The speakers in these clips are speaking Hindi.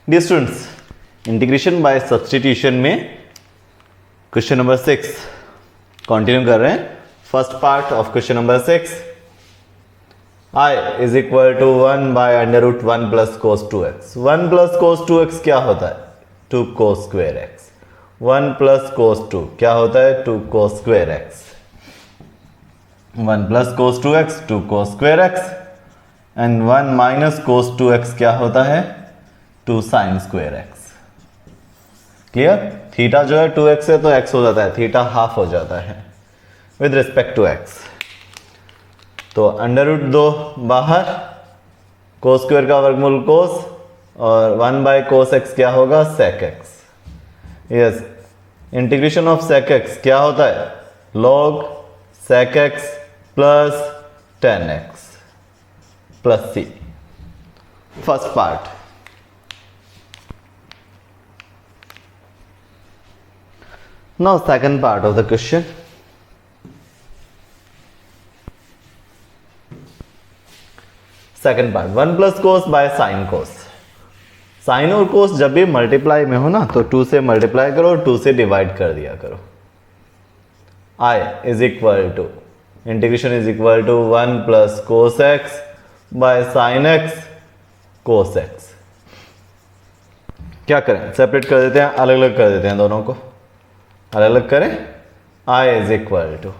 Dear students, integration by substitution में क्वेश्चन नंबर 6 कंटिन्यू कर रहे हैं. First part of question number 6, I is equal to 1 by under root 1 plus cos 2x. 1 plus cos 2x क्या होता है? 2 cos square x. 1 plus cos 2 क्या होता है? 2 cos square x. 1 plus cos 2x 2 cos square x and 1 minus cos 2x क्या होता है? 2 sine square x. Clear? Theta जो है 2x है तो x हो जाता है, थीटा हाफ हो जाता है विद रिस्पेक्ट टू x. तो अंडर रूट 2 बाहर, कोस स्क्वेयर का वर्गमूल कोस और 1 बाय कोस x क्या होगा? Sec x. Yes, integration of sec x क्या होता है? Log sec x plus tan x plus c. First part. Now second part of the question. Second part, 1 plus cos by sine cos. Sine और कोस जब भी मल्टीप्लाई में हो ना तो 2 से मल्टीप्लाई करो और 2 से डिवाइड कर दिया करो. I is equal to integration is equal to 1 plus cos x by sine x cos x. क्या करें? सेपरेट कर देते हैं, अलग अलग कर देते हैं, दोनों को अलग अलग करें. I is equal to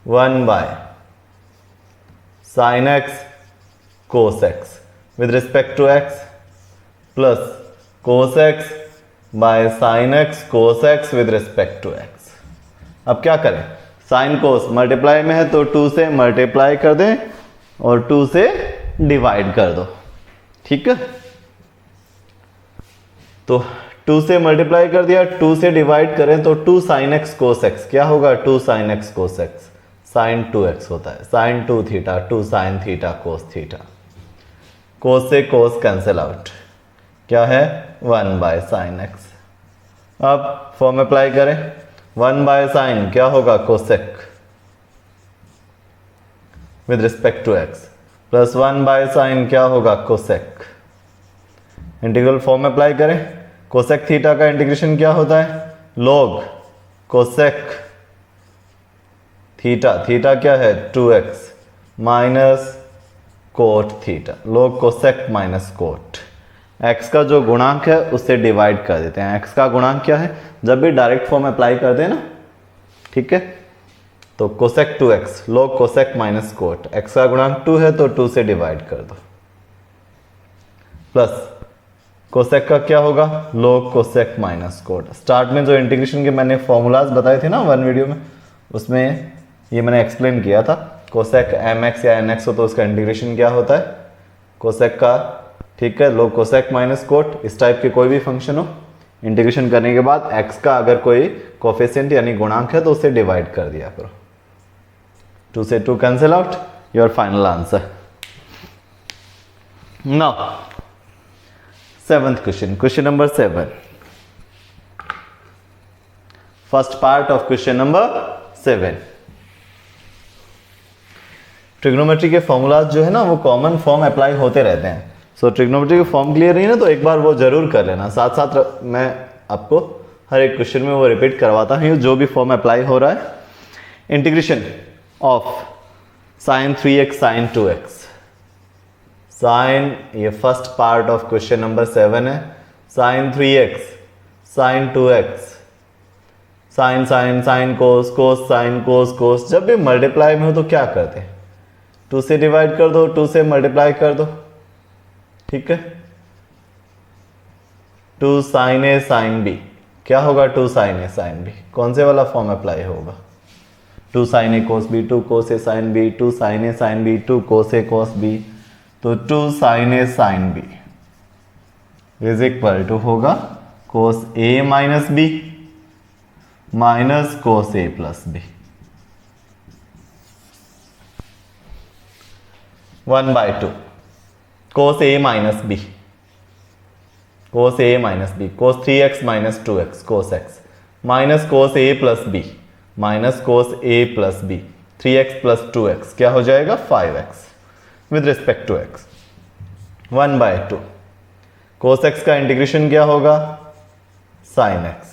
1 by sine x cos x with respect to x plus cos x by sin x cos x with respect to x. अब क्या करें? साइन कोस मल्टीप्लाई में है तो 2 से मल्टीप्लाई कर दें और 2 से डिवाइड कर दो. ठीक है, तो 2 से मल्टीप्लाई कर दिया, 2 से डिवाइड करें तो 2 sin x cos x क्या होगा? 2 sin x cos x sin 2x होता है, sin 2 theta 2 sin theta cos theta. Cos से कोस कैंसिल आउट, क्या है? 1 बाय साइन एक्स. अब फॉर्म अप्लाई करें, 1 बाय साइन क्या होगा? Cosec with respect to x plus 1 by sine क्या होगा? कोसेक. इंटीग्रल फॉर्म अप्लाई करें, कोसेक थीटा का इंटीग्रेशन क्या होता है? लॉग कोसेक थीटा, थीटा क्या है? 2x minus cot theta. Log cosec minus cot. x का जो गुणांक है उससे डिवाइड कर देते हैं. x का गुणांक क्या है? जब भी डायरेक्ट फॉर्म अप्लाई करते हैं ना, ठीक है, तो cosec 2x log cosec minus cot. x का गुणांक 2 है तो 2 से डिवाइड कर दो प्लस कोसेक का क्या होगा? Log cosec minus cot. Start में जो इंटीग्रेशन के मैंने फॉर्मूलाज बताए थे ना 1 वीडियो में, उसमें ये मैंने एक्सप्लेन किया था. कोसेक mx या nx हो तो उसका इंटीग्रेशन क्या होता है? कोसेक का, ठीक है, लॉग कोसेक माइनस कोट. इस टाइप के कोई भी फंक्शन हो, इंटीग्रेशन करने के बाद x का अगर कोई कोफिशिएंट यानी गुणांक है तो उसे डिवाइड कर दिया करो. 2 से 2 cancel out, your final answer. Now seventh question, question number 7, first part of question number 7. Trigonometry के फॉर्मूलाज जो है ना वो कॉमन फॉर्म अप्लाई होते रहते हैं. सो ट्रिग्नोमेट्री के फॉर्म क्लियर नहीं है ना तो एक बार वो जरूर कर लेना. साथ साथ मैं आपको हर एक क्वेश्चन में वो रिपीट करवाता हूँ जो भी फॉर्म अप्लाई हो रहा है. Integration of sine 3x sine 2x. Sine, ये first part of question number 7 है. Sine 3x sine 2x, sine sine sine cos cos sine cos cos. जब भी मल्टीप्लाई में हो तो क्या करते हैं? 2 से डिवाइड कर दो, 2 से मल्टीप्लाई कर दो. ठीक है, 2 साइन ए साइन बी क्या होगा? 2 साइन ए साइन बी. कौन से वाला फॉर्म अप्लाई होगा? 2 sine A cos B 2 cos A sine B 2 sine A sine B 2 cos A cos B. तो 2 sine A sine B is equal to होगा cos A minus B minus cos A plus B. 1 by 2 cos A minus B, cos A minus B, cos 3x minus 2x cos x minus cos A plus B minus cos A plus B. 3x plus 2x क्या हो जाएगा? 5x with respect to x. 1 by 2 cos x का इंटीग्रेशन क्या होगा, साइन एक्स।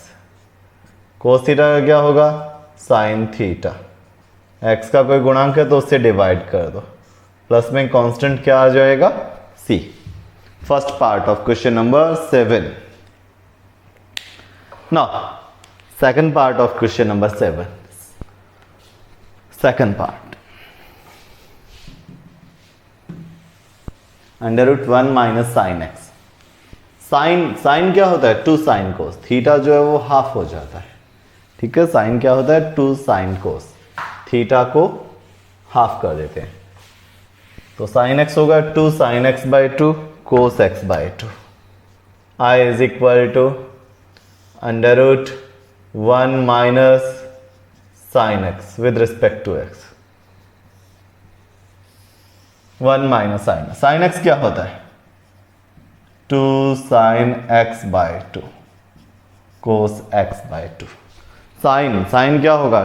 कोस थीटा का क्या होगा, साइन थीटा। एक्स का कोई गुणांक है तो उससे डिवाइड कर दो, प्लस में कांस्टेंट क्या आ जाएगा, C. First part of question number 7। Now second part of question number 7। Second part, √1 minus sine x. Sine क्या होता है, 2 साइन कोस। थीटा जो है वो हाफ हो जाता है, ठीक है। साइन क्या होता है, 2 साइन कोस। थीटा को हाफ कर देते हैं, तो साइन एक्स होगा 2 sine x by 2 cos x by 2। I is equal to √1 minus sine x with respect to x. 1 minus sine x क्या होता है, 2 sine x by 2 cos x by 2। Sine क्या होगा,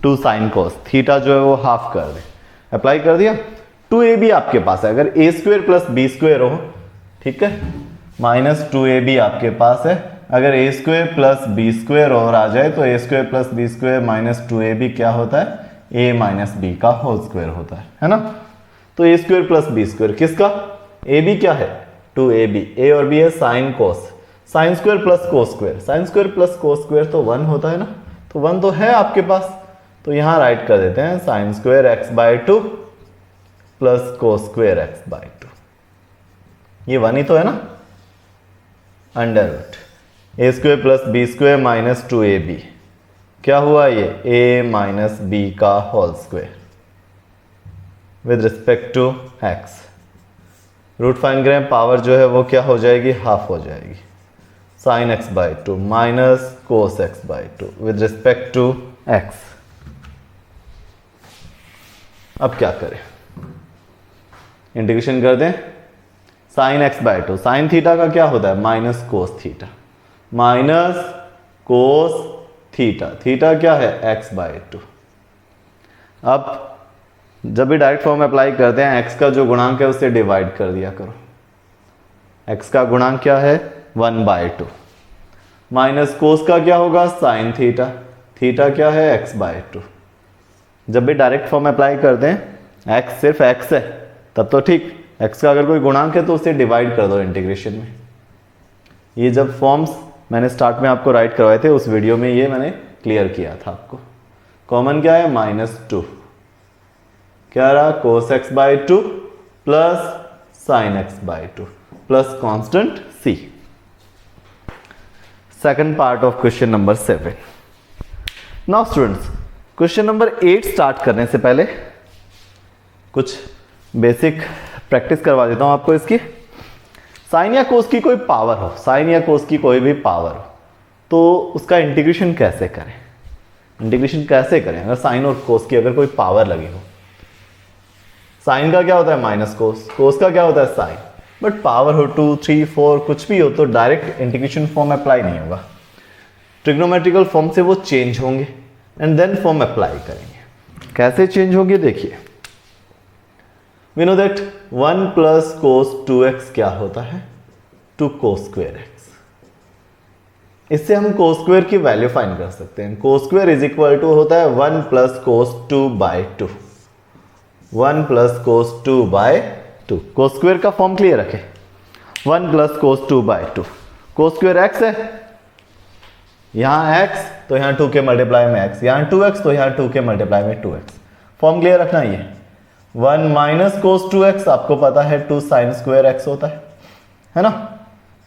2 साइन कोस। थीटा जो है वो हाफ कर दे, अप्लाई कर दिया। 2ab आपके पास है, अगर a square plus B square हो, ठीक है, माइनस 2ab आपके पास है। अगर a square plus B square और आ जाए तो a square plus B square minus 2ab क्या होता है, a माइनस बी का होल स्क्वेयर होता है ना। तो a square plus B square किसका, ab क्या है, 2ab। a और b है sine cos, sine square plus cos square. Sine square plus cos square तो 1 होता है ना, तो 1 तो है आपके पास, तो यहां राइट कर देते हैं sine square x by 2 plus cos square x by 2। ये 1 ही तो है ना, √ a square plus B square minus 2ab क्या हुआ, ये a माइनस बी का whole square with respect to x। Root find करें, पावर जो है वो क्या हो जाएगी, हाफ हो जाएगी। Sine x by 2 minus cos x by 2 with respect to x। अब क्या करें, इंटीग्रेशन कर दें। Sign x by 2, sine theta का क्या होता है, minus cos theta. Minus cos theta, theta क्या है, एक्स बाई 2। अब जब भी डायरेक्ट फॉर्म अप्लाई करते हैं, एक्स का जो गुणांक है उससे डिवाइड कर दिया करो। एक्स का गुणांक क्या है, 1 बाई 2। माइनस कोस का क्या होगा, साइन थीटा। थीटा क्या है, एक्स बाई 2। जब भी डायरेक्ट फॉर्म अप्लाई करते हैं, एक्स सिर्फ एक्स है तब तो ठीक, एक्स का अगर कोई गुणांक है तो उसे डिवाइड कर दो इंटीग्रेशन में। ये जब फॉर्म्स मैंने स्टार्ट में आपको राइट करवाए थे, उस वीडियो में ये मैंने क्लियर किया था आपको। कॉमन क्या है, -2 क्या रहा, कोस x by 2 plus sign x by 2 plus constant c। Second part of question number 7। Now students, question number 8 start करने से पहले कुछ बेसिक प्रैक्टिस करवा देता हूं आपको इसकी। साइन या कोस की कोई पावर हो, साइन या कोस की कोई भी पावर हो, तो उसका इंटीग्रेशन कैसे करें, इंटीग्रेशन कैसे करें अगर साइन और कोस की अगर कोई पावर लगी हो। साइन का क्या होता है, माइनस कोस, कोस का क्या होता है, साइन। बट पावर हो 2, 3, 4 कुछ भी हो तो डायरेक्ट इंटीग्रेशन फॉर्म अप्लाई नहीं होगा, ट्रिग्नोमेट्रिकल फॉर्म से वो चेंज होंगे एंड देन फॉर्म अप्लाई करेंगे। कैसे चेंज होंगे देखिए, we know that 1 plus cos 2x क्या होता है, 2 कोस स्क्वेयर x। इससे हम कोस स्क्वेयर की वैल्यू फाइंड कर सकते हैं। Cos square is equal to होता है 1 plus cos 2 by 2, 1 plus cos 2 by 2। Cos square का फॉर्म क्लियर रखें, 1 plus cos 2 by 2। Cos square x है, यहां x तो यहां 2 के मल्टीप्लाई में x, यहां 2x तो यहां 2 के मल्टीप्लाई में 2x। फॉर्म क्लियर रखना, ये 1 माइनस कोस 2x आपको पता है 2 साइन स्क्वेयर x होता है ना।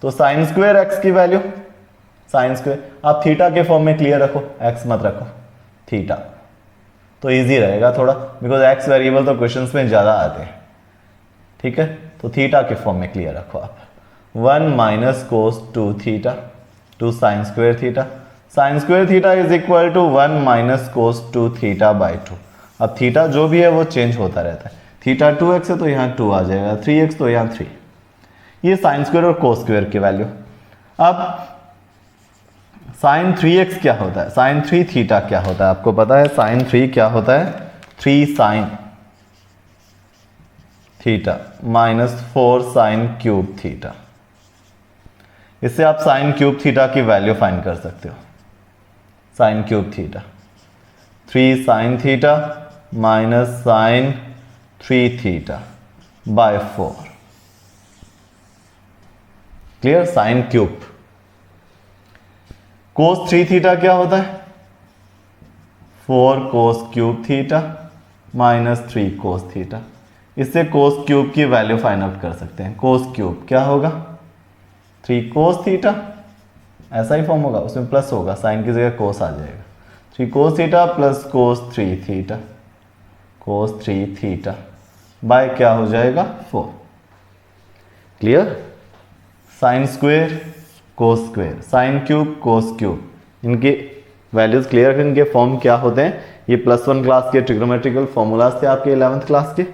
तो साइन स्क्वेयर x की वैल्यू, साइन स्क्वेयर आप थीटा के फॉर्म में क्लियर रखो, x मत रखो, थीटा, तो इजी रहेगा थोड़ा, बिकॉज x वेरिएबल तो क्वेश्चंस में ज्यादा आते हैं, ठीक है। तो थीटा के फॉर्म में क्लियर रखो आप, 1 minus cos 2 theta, 2 sine square theta. Sine square theta is equal to 1 minus cos 2 theta by 2। अब थीटा जो भी है वो चेंज होता रहता है, थीटा 2x है तो यहाँ 2 आ जाएगा, 3x तो यहाँ 3। ये साइन स्क्वेयर और कोस स्क्वेयर की वैल्यू। अब साइन 3x क्या होता है, साइन 3 थीटा क्या होता है, आपको पता है साइन 3 क्या होता है, 3 sine theta minus 4 sine cube theta. इससे आप साइन क्यूब थीटा की वैल्यू फाइंड कर सकते हो। Sine cube theta 3 sine theta minus sine 3 theta by 4। Clear? Sine cube. Cos 3 theta क्या होता है? 4 cos cube theta minus 3 cos theta. इससे कोस क्यूब की वैल्यू फाइंड आउट कर सकते हैं। कोस क्यूब क्या होगा? 3 कोस थीटा, ऐसा ही फॉर्म होगा, उसमें प्लस होगा, साइन की जगह कोस आ जाएगा। 3 cos theta plus cos 3 theta, कोस 3 थीटा बाय क्या हो जाएगा? 4। क्लियर? साइन स्क्वेयर कोस square, sign cube cos cube, इनकी वैल्यूज क्लियर। इनके फॉर्म क्या होते हैं? ये +1 क्लास के ट्रिग्नोमेट्रिकल फॉर्मूलाज थे आपके 11th क्लास के,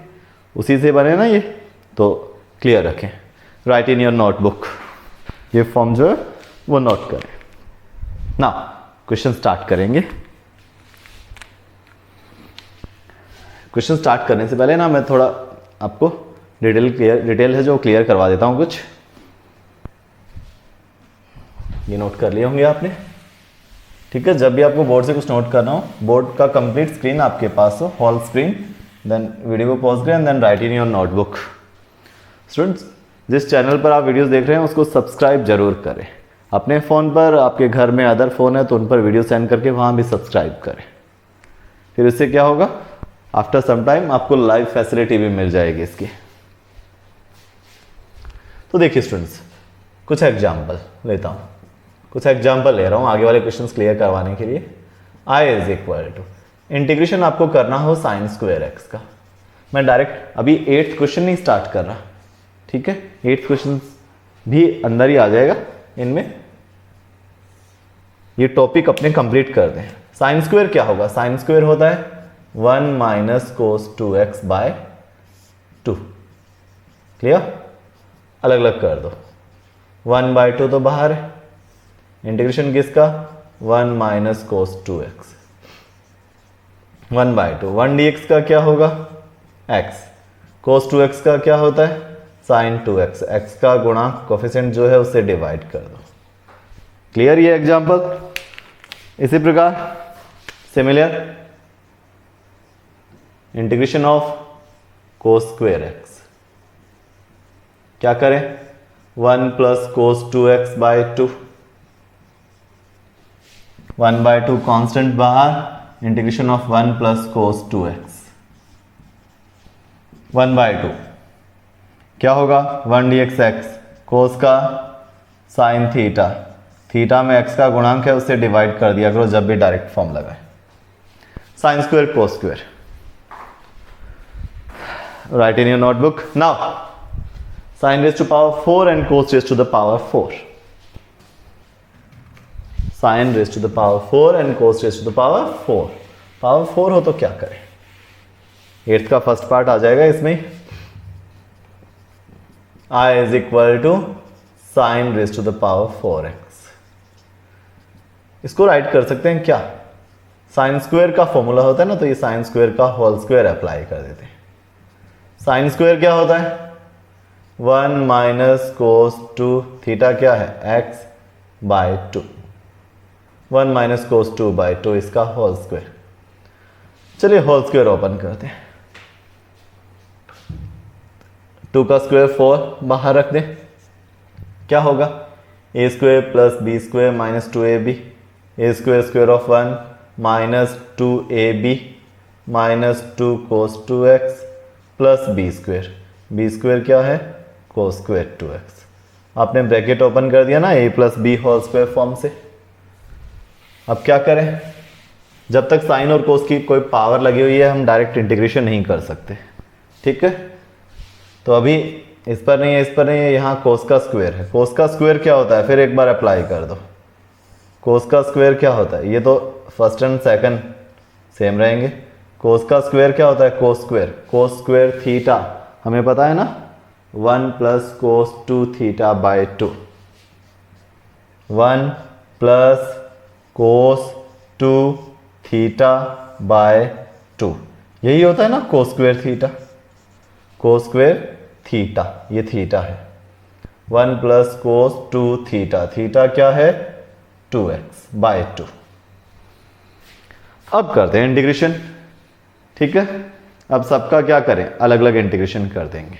उसी से बने ना ये, तो क्लियर रखें। राइट इन योर नोटबुक, ये फॉर्म जो है वो नोट करें। ना क्वेश्चन स्टार्ट करेंगे। क्वेश्चन स्टार्ट करने से पहले ना मैं थोड़ा आपको डिटेल है जो क्लियर करवा देता हूं कुछ। ये नोट कर लिए होंगे आपने, ठीक है? जब भी आपको बोर्ड से कुछ नोट करना हो, बोर्ड का कंप्लीट स्क्रीन आपके पास हो, होल स्क्रीन, देन वीडियो को पॉज करें and then write in your notebook. Students, जिस चैनल पर आप वीडियोस देख रहे हैं उसको सब्सक्राइब जरूर करें। अपने फ़ोन पर, आपके घर में अदर फ़ोन है तो उन पर वीडियो सेंड करके वहाँ भी सब्सक्राइब करें। फिर इससे क्या होगा? आफ्टर सम टाइम आपको लाइव फैसिलिटी भी मिल जाएगी इसकी। तो देखिए स्टूडेंट्स, कुछ एग्जाम्पल लेता हूँ, कुछ एग्जाम्पल ले रहा हूँ आगे वाले क्वेश्चंस क्लियर करवाने के लिए। I is equal to, integration आपको करना हो साइन स्क्वायर एक्स का। मैं डायरेक्ट अभी 8th क्वेश्चन नहीं स्टार्ट कर रहा, ठीक है? 8th क्वेश्चन भी अंदर ही आ जाएगा इनमें। ये टॉपिक अपने कंप्लीट कर दें। साइन स्क्वायर क्या होगा? साइन स्क्वायर होता है 1 minus cos 2x by 2। Clear? अलग अलग कर दो। 1/2 तो बाहर है, इंटीग्रेशन किसका? 1 माइनस कोस 2x, 1/2। 1 dx का क्या होगा? x। कोस 2x का क्या होता है? Sign 2x। x का गुणा कोफिशिएंट जो है उससे डिवाइड कर दो। क्लियर ये एग्जांपल? इसी प्रकार similar integration of cos square x, क्या करें? 1 plus cos 2x by 2, 1/2 constant बाहर, integration of 1 plus cos 2x, 1/2 क्या होगा? 1 dx x, कोस का साइन थीटा, थीटा में x का गुणांक है उससे डिवाइड कर दिया करो जब भी डायरेक्ट फॉर्म लगाए। Sine square cos square, write in your notebook. Now sine raise to power 4 and cos raise to the power 4। Sine raise to the power 4 and cos raise to the power 4। Power 4 हो तो क्या करें? 8th का फर्स्ट पार्ट आ जाएगा इसमें। I is equal to sine raise to the power 4x। इसको राइट कर सकते हैं क्या? साइन स्क्वायर का फॉर्मूला होता है ना, तो ये साइन स्क्वायर का होल स्क्वायर अप्लाई कर देते हैं। साइन स्क्वायर क्या होता है? 1 माइनस कोस 2 थीटा क्या है? x by 2। 1 minus cos 2 by 2 इसका होल स्क्वायर। चलिए होल स्क्वायर ओपन करते हैं। 2 का स्क्वायर 4 बाहर रख दें, क्या होगा? a square plus B square minus 2ab, a square square of 1 minus 2ab minus 2 cos 2x plus B square क्या है? Cos square 2x। आपने ब्रैकेट ओपन कर दिया ना a plus B whole square form से। अब क्या करें? जब तक साइन और कोस की कोई पावर लगी हुई है हम डायरेक्ट इंटीग्रेशन नहीं कर सकते, ठीक है? तो अभी इस पर नहीं है, इस पर नहीं है, यहाँ कोस का स्क्वायर है। कोस का स्क्वायर क्या होता है? फिर एक बार अप्लाई कर दो। कोस का स्क्वायर क्या होता है? ये तो फर्स्ट एंड सेकंड सेम रहेंगे। कोस का स्क्वायर क्या होता है? कोस स्क्वायर थीटा, हमें पता है ना, 1 plus cos 2 theta by 2, 1 plus cos 2 theta by 2, यही होता है ना cos square theta. Cos square theta, ये थीटा है। 1 प्लस कोस 2 थीटा, थीटा क्या है 2x/2। अब करते हैं इंटीग्रेशन, ठीक है। अब सबका क्या करें, अलग अलग इंटीग्रेशन कर देंगे,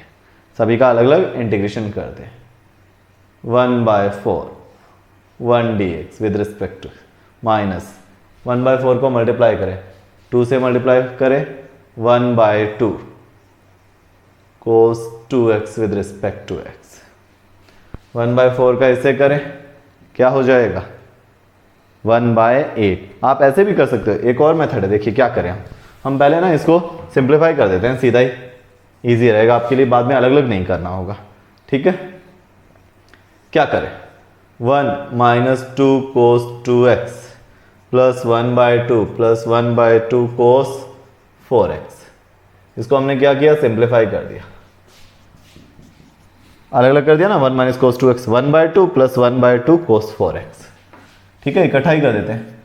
सभी का अलग अलग इंटीग्रेशन कर दें। 1/4 1 dx with respect to minus 1/4 को मल्टीप्लाई करें, 2 से मल्टीप्लाई करें 1/2 cos 2x with respect to x। 1/4 का इससे करें, क्या हो जाएगा 1/8। आप ऐसे भी कर सकते हो, एक और मेथड है, देखिए क्या करें हम पहले ना इसको सिंप्लीफाई कर देते हैं, सीधा ही इजी रहेगा आपके लिए, बाद में अलग अलग नहीं करना होगा, ठीक है। क्या करें 1 minus 2 cos 2x plus 1/2 plus 1/2 cos 4x। इसको हमने क्या किया, सिंप्लीफाई कर दिया, अलग अलग कर दिया ना। 1 minus cos 2x 1/2 plus 1/2 cos 4x, ठीक है। इकट्ठा ही कर देते हैं,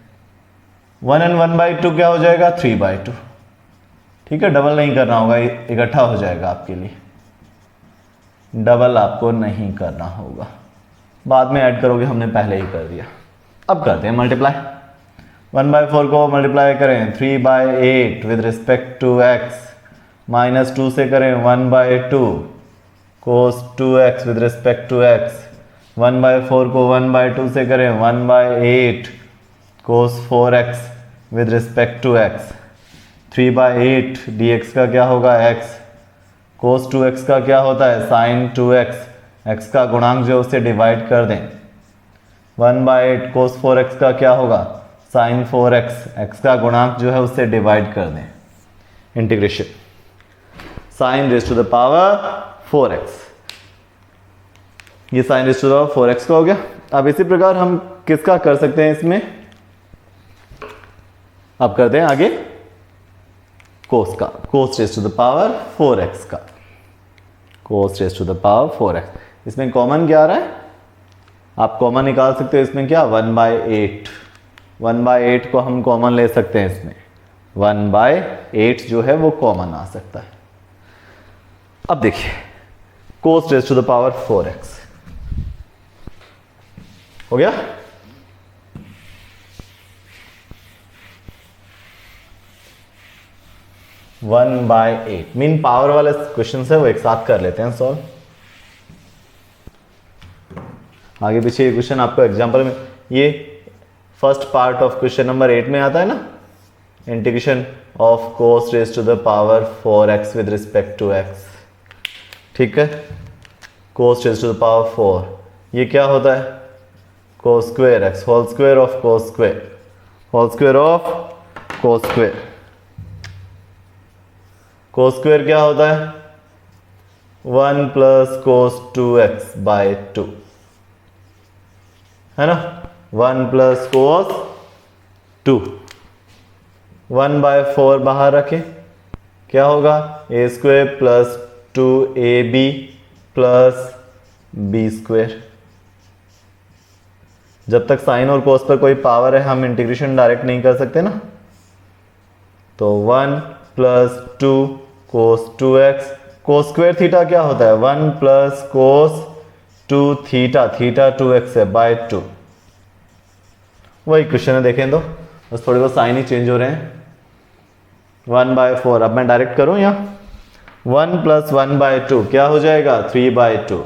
1 and 1/2 क्या हो जाएगा 3/2, ठीक है। डबल नहीं करना होगा, इकट्ठा हो जाएगा आपके लिए, डबल आपको नहीं करना होगा, बाद में ऐड करोगे, हमने पहले ही कर दिया। अब करते हैं मल्टीप्लाई, 1/4 को मल्टीप्लाई करें 3/8 with respect to x, minus 2 से करें 1/2 cos 2x with respect to x, 1/4 को 1/2 से करें 1/8 cos 4x with respect to x। 3/8 dx का क्या होगा x, cos 2x का क्या होता है sin 2x, x का गुणांक जो उससे डिवाइड कर दें। 1/8 cos 4x का क्या होगा sin 4x, x का गुणांक जो है उससे डिवाइड कर दें। Integration sin raise to the power 4x, ये sin raise to the power 4x का हो गया। अब इसी प्रकार हम किसका कर सकते हैं इसमें, अब करते हैं आगे cos का, cos raise to the power 4x का, cos raise to the power 4x। इसमें कॉमन क्या आ रहा है, आप कॉमन निकाल सकते हो इसमें, क्या 1/8, 1/8 को हम कॉमन ले सकते हैं इसमें, 1/8 जो है वो कॉमन आ सकता है। अब देखिए cos raise to the power 4x हो गया। वन बाय एट मीन पावर वाले क्वेश्चन है वो एक साथ कर लेते हैं सॉल्व। आगे पीछे ये क्वेश्चन आपको एग्जांपल में, ये first part of question number 8 में आता है ना, integration of cos raise to the power 4x with respect to x, ठीक है। cos raise to the power 4 ये क्या होता है cos square x whole square of cos square, whole square of cos स्क्वायर। cos स्क्वायर क्या होता है 1 प्लस cos 2x/2, है ना, 1 प्लस cos 2, 1/4 बाहर रखें, क्या होगा a square plus 2ab plus b square. जब तक साइन और कोस पर कोई पावर है हम इंटीग्रेशन डायरेक्ट नहीं कर सकते ना, तो 1 plus 2 cos 2x, cos square theta क्या होता है 1 plus cos 2 theta, theta 2x है बाय 2। वही क्वेश्चन है, देखें तो बस थोड़े बहुत साइन ही चेंज हो रहे हैं। 1/4 अब मैं डायरेक्ट करूं या 1 प्लस 1/2 क्या हो जाएगा 3/2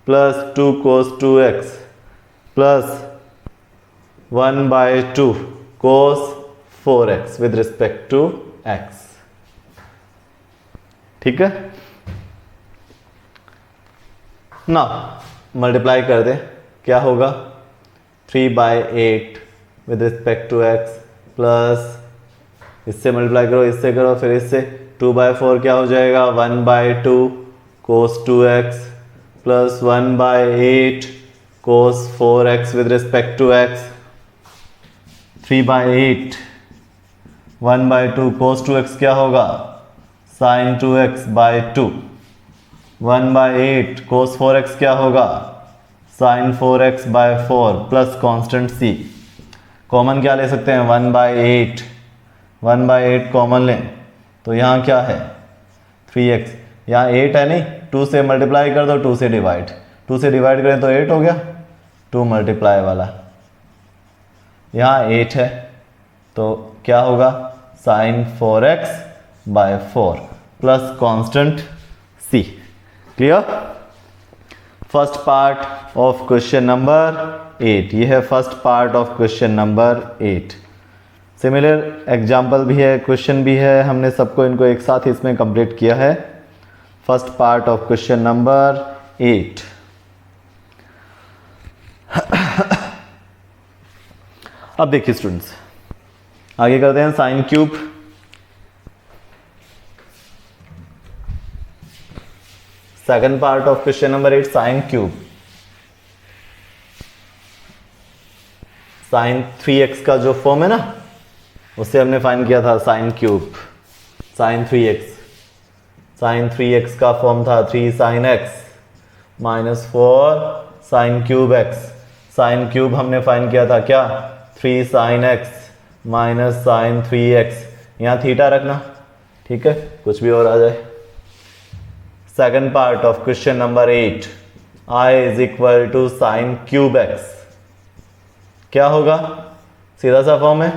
plus 2 cos 2x plus 1/2 cos 4x with respect to x, ठीक है ना। मल्टीप्लाई कर दे, क्या होगा 3/8 with respect to x plus इससे मल्टीप्लाई करो, इससे करो, फिर इससे 2/4 क्या हो जाएगा 1/2 cos 2x plus 1/8 cos 4x with respect to x। 3/8 1/2 cos 2x क्या होगा sin 2x/2, 1/8 cos 4x क्या होगा sin 4x/4 plus constant c। Common क्या ले सकते हैं 1/8, 1/8 कॉमन लें तो यहाँ क्या है 3x, यहाँ 8 है नहीं, 2 से मल्टीप्लाई कर दो, 2 से डिवाइड, 2 से डिवाइड करें तो 8 हो गया, 2 मल्टीप्लाई वाला, यहाँ 8 है तो क्या होगा sin 4x/4 plus constant c। Clear? First part of question number 8, ये है first part of question number 8। Similar example भी है, क्वेश्चन भी है, हमने सबको इनको एक साथ इसमें कंप्लीट किया है। First part of question number 8। अब देखिए स्टूडेंट्स, आगे करते हैं sine cube. Second part of question number 8, sine cube. Sine 3x का जो फॉर्म है ना, उससे हमने फाइंड किया था sign cube, sine 3x। Sign 3x का फॉर्म था 3 sin x minus 4 sine cube x। Sine cube हमने फाइंड किया था क्या, 3 sin x minus sign 3x। यहाँ थीटा रखना, ठीक है, कुछ भी और आ जाए। Second part of question number 8, I is equal to sine cube x। क्या होगा, सीधा सा फॉर्म है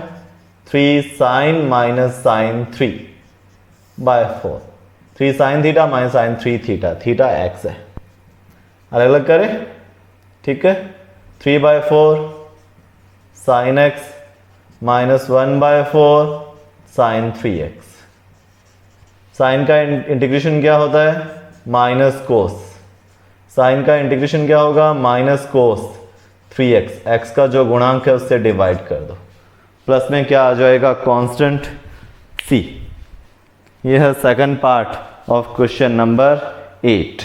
3 sin minus sine 3/4। 3 sin theta minus sine 3 theta, theta x है, अलग अलग करें, ठीक है। 3/4 sine x minus 1/4 sine 3x। Sine का इंटीग्रेशन क्या होता है, माइनस कोस। साइन का इंटीग्रेशन क्या होगा, माइनस कोस 3x। x का जो गुणांक है उससे डिवाइड कर दो, प्लस में क्या आ जाएगा, कांस्टेंट c। यह है second part of question number 8।